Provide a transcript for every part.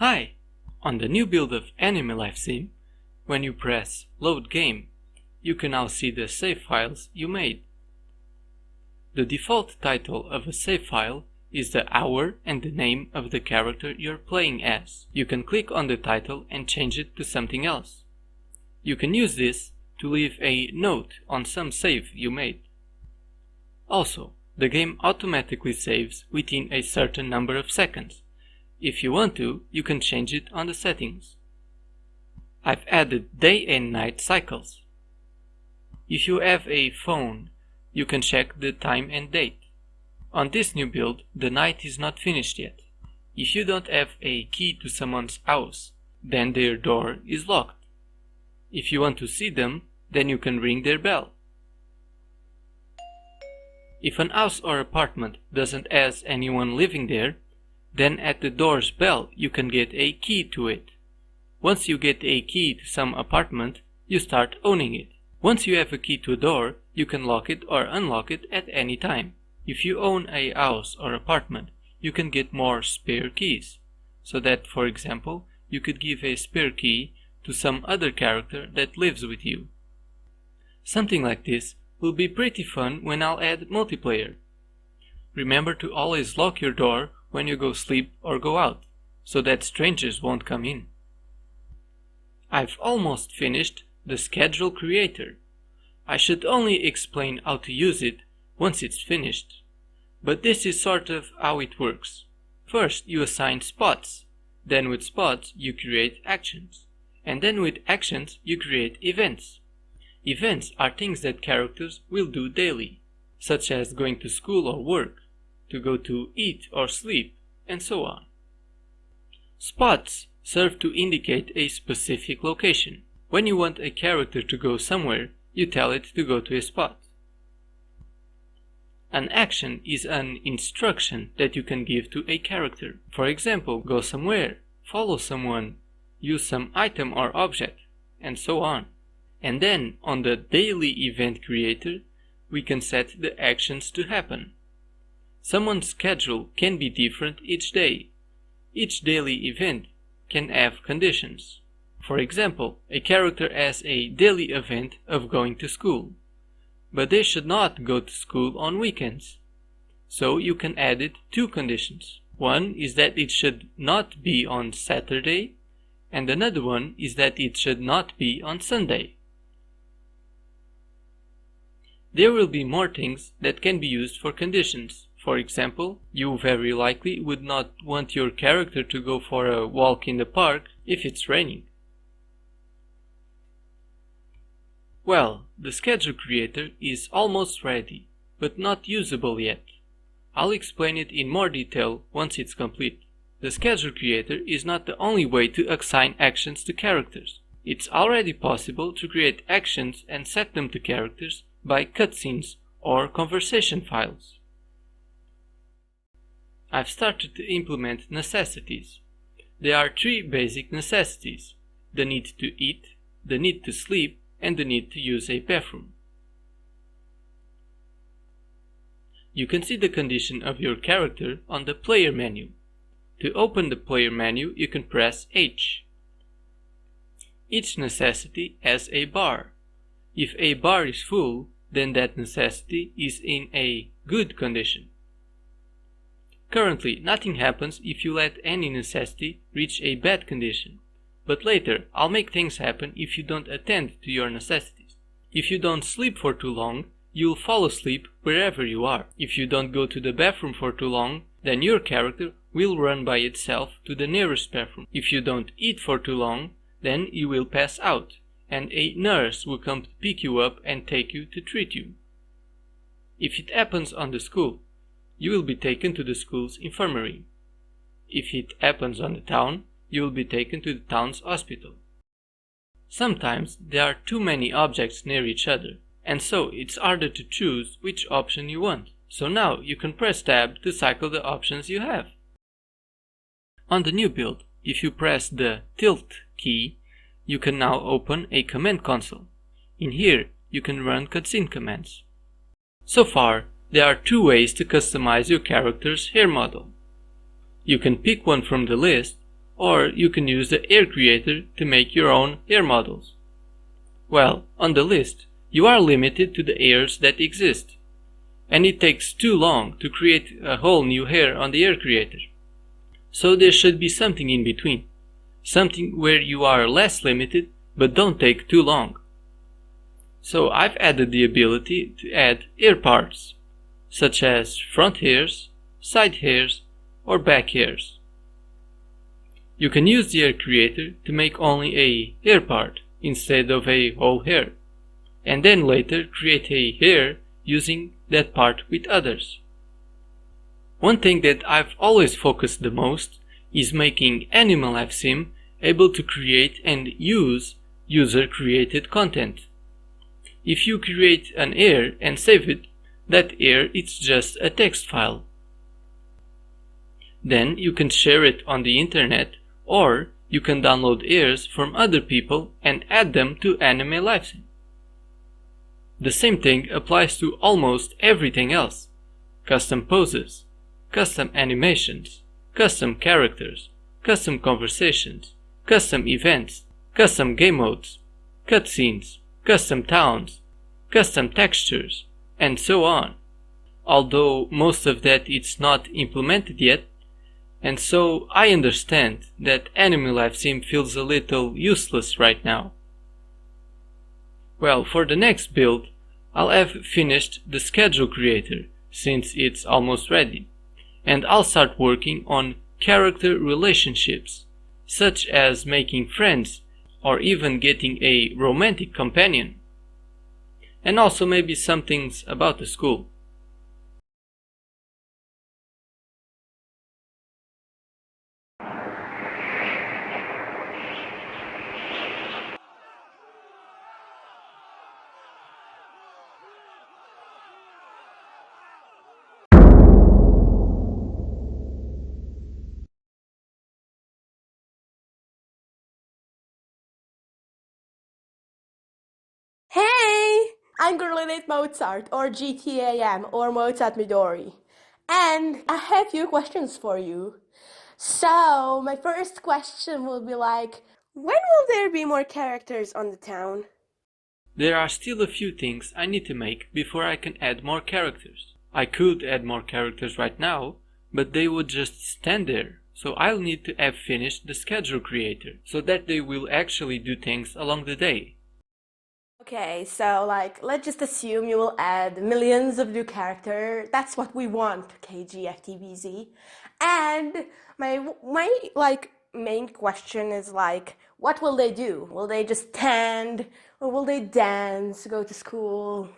Hi! On the new build of Anime Life Sim, when you press Load Game, you can now see the save files you made. The default title of a save file is the hour and the name of the character you're playing as. You can click on the title and change it to something else. You can use this to leave a note on some save you made. Also, the game automatically saves within a certain number of seconds. If you want to, you can change it on the settings. I've added day and night cycles. If you have a phone, you can check the time and date. On this new build, the night is not finished yet. If you don't have a key to someone's house, then their door is locked. If you want to see them, then you can ring their bell. If an house or apartment doesn't have anyone living there, then at the door's bell you can get a key to it. Once you get a key to some apartment, you start owning it. Once you have a key to a door, you can lock it or unlock it at any time. If you own a house or apartment, you can get more spare keys, so that, for example, you could give a spare key to some other character that lives with you. Something like this will be pretty fun when I'll add multiplayer. Remember to always lock your door when you go sleep or go out, so that strangers won't come in. I've almost finished the schedule creator. I should only explain how to use it once it's finished, but this is sort of how it works. First you assign spots, then with spots you create actions, and then with actions you create events. Events are things that characters will do daily, such as going to school or work, to go to eat or sleep, and so on. Spots serve to indicate a specific location. When you want a character to go somewhere, you tell it to go to a spot. An action is an instruction that you can give to a character. For example, go somewhere, follow someone, use some item or object, and so on. And then, on the daily event creator, we can set the actions to happen. Someone's schedule can be different each day. Each daily event can have conditions. For example, a character has a daily event of going to school, but they should not go to school on weekends. So you can add it two conditions. One is that it should not be on Saturday, and another one is that it should not be on Sunday. There will be more things that can be used for conditions. For example, you very likely would not want your character to go for a walk in the park if it's raining. Well, the schedule creator is almost ready, but not usable yet. I'll explain it in more detail once it's complete. The schedule creator is not the only way to assign actions to characters. It's already possible to create actions and set them to characters by cutscenes or conversation files. I've started to implement necessities. There are three basic necessities: the need to eat, the need to sleep, and the need to use a bathroom. You can see the condition of your character on the player menu. To open the player menu, you can press H. Each necessity has a bar. If a bar is full, then that necessity is in a good condition. Currently, nothing happens if you let any necessity reach a bad condition, but later I'll make things happen if you don't attend to your necessities. If you don't sleep for too long, you'll fall asleep wherever you are. If you don't go to the bathroom for too long, then your character will run by itself to the nearest bathroom. If you don't eat for too long, then you will pass out, and a nurse will come to pick you up and take you to treat you. If it happens on the school, you will be taken to the school's infirmary. If it happens on the town, you will be taken to the town's hospital. Sometimes there are too many objects near each other, and so it's harder to choose which option you want. So now you can press Tab to cycle the options you have. On the new build, if you press the Tilt key, you can now open a command console. In here, you can run cutscene commands. So far, there are two ways to customize your character's hair model. You can pick one from the list, or you can use the air creator to make your own hair models. Well, on the list, you are limited to the hairs that exist, and it takes too long to create a whole new hair on the air creator. So there should be something in between, something where you are less limited but don't take too long. So I've added the ability to add hair parts, such as front hairs, side hairs, or back hairs. You can use the hair creator to make only a hair part instead of a whole hair, and then later create a hair using that part with others. One thing that I've always focused the most is making Animal Life Sim able to create and use user-created content. If you create an hair and save it, that hair is just a text file. Then you can share it on the internet, or you can download hairs from other people and add them to Anime Life Sim. The same thing applies to almost everything else: custom poses, custom animations, custom characters, custom conversations, custom events, custom game modes, cutscenes, custom towns, custom textures, and so on. Although most of that is not implemented yet, and so I understand that Anime Life Sim feels a little useless right now. Well, for the next build, I'll have finished the schedule creator since it's almost ready, and I'll start working on character relationships, such as making friends or even getting a romantic companion, and also maybe some things about the school. Hey! I'm GirlThatAteMozart, or GTAM, or Mozart Midori. And I have a few questions for you. So, my first question will be like, when will there be more characters on the town? There are still a few things I need to make before I can add more characters. I could add more characters right now, but they would just stand there, so I'll need to have finished the schedule creator, so that they will actually do things along the day. Okay, so let's just assume you will add millions of new characters. That's what we want, kgftbz. And my main question is what will they do? Will they just stand, or will they dance, go to school?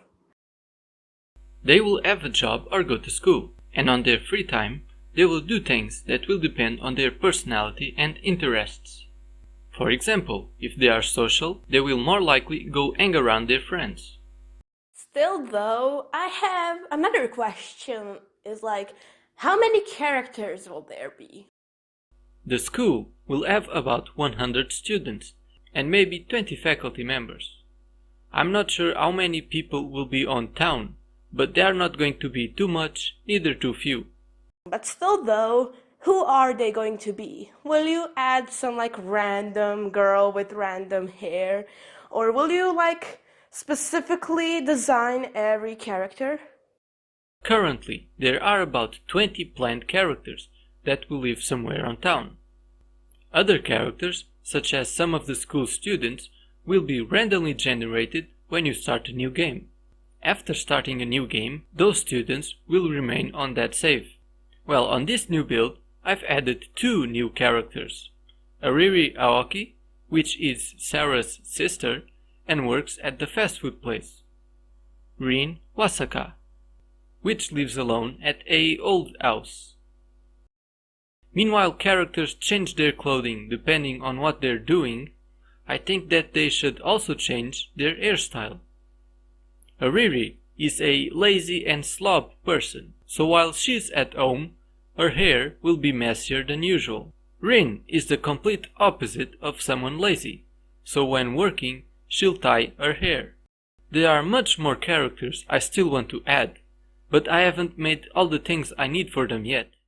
They will have a job or go to school, and on their free time, they will do things that will depend on their personality and interests. For example, if they are social, they will more likely go hang around their friends. Still though, I have another question, is how many characters will there be? The school will have about 100 students, and maybe 20 faculty members. I'm not sure how many people will be on town, but they are not going to be too much, neither too few. But still though, who are they going to be? Will you add some random girl with random hair? Or will you specifically design every character? Currently, there are about 20 planned characters that will live somewhere on town. Other characters, such as some of the school students, will be randomly generated when you start a new game. After starting a new game, those students will remain on that save. Well, on this new build, I've added 2 new characters: Ariri Aoki, which is Sarah's sister and works at the fast food place; Rin Wasaka, which lives alone at a old house. Meanwhile, characters change their clothing depending on what they're doing. I think that they should also change their hairstyle. Ariri is a lazy and slob person, so while she's at home, her hair will be messier than usual. Rin is the complete opposite of someone lazy, so when working, she'll tie her hair. There are much more characters I still want to add, but I haven't made all the things I need for them yet.